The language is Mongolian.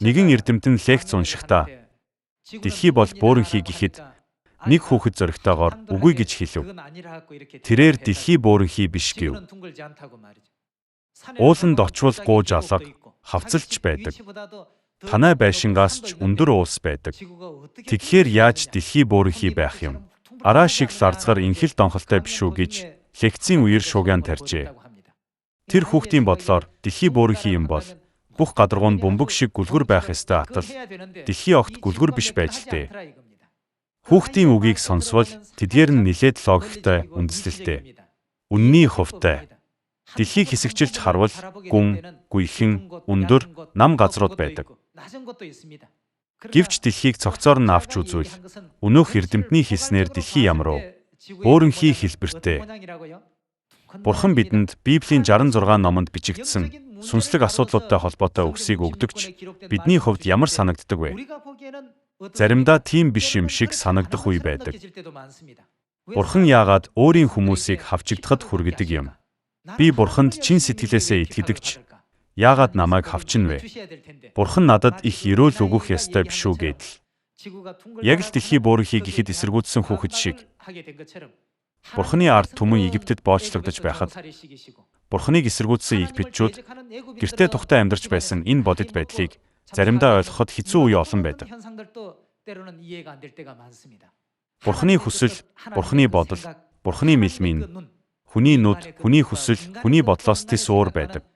Нэгэн эрдэмтэн лекц уншихдаа дэлхий бол бөөрөнхий гэхэд нэг хүүхэд зоригтойгоор үгүй гэж хэлв. Тэрээр дэлхий бөөрөнхий биш гэв. Ууланд очвол гууж алга, хавцалж байдаг. Танай байшингаас ч өндөр уулс байдаг. Тэгэхээр яаж дэлхий бөөрөнхий байх юм? Араа шиг ларцгар инхэл донхолтой биш үү гэж лекцийн үеэр шуугиан тарьжээ. Тэр хүүхдийн бодлоор дэлхий бөөрөнхий юм бол бүх гадаргуу нь бөмбөг шиг гүлгэр байх ёстой атал дэлхий огт гүлгэр биш байж лтээ. Хүүхдийн үгийг сонсвол тэдгээр нь нилээд логиктой, үндэслэлтэй. Үнний хувьтай. Дэлхийг хэсэгчилж харвал гүн, гүйхэн, өндөр, нам газрууд байдаг. Гэвч дэлхийг цогцоор нь авч үзвэл өнөөх эрдэмтний хэлснээр дэлхий ямар вэ? Бөөрөнхий хэлбэртэй. Бурхан бидэнд Библийн 66 номонд бичигдсэн сүнслэг асуудлуудтай холбоотой үгсийг өгдөгч бидний хувьд ямар санагддаг вэ? Заримдаа тийм биш юм шиг санагдах үе байдаг. Бурхан яагаад өөрийн хүмүүсийг хавчигдахад хүргэдэг юм? Би Бурханд чин сэтгэлээсээ итгэдэгч яагаад намайг хавчин вэ? Бурхан надад их ерөөл өгөх ёстой биш үү гэдэл. Яг л дэлхий бөөрөнхий гэхэд эсэргүүцсэн хүүхэд шиг. Бурханы ард түмэн Египтэд боочлогдож байхад Бурханыг эсэргүүцсэн египетчүүд гэртээ тухтай амьдарч байсан энэ бодит байдлыг заримдаа ойлгоход хэцүү үе олон байдаг. Бурханы хүсэл, Бурханы бодол, Бурханы мэлмийн, хүний нүд, хүний хүсэл, хүний бодлоос тис өөр байдаг.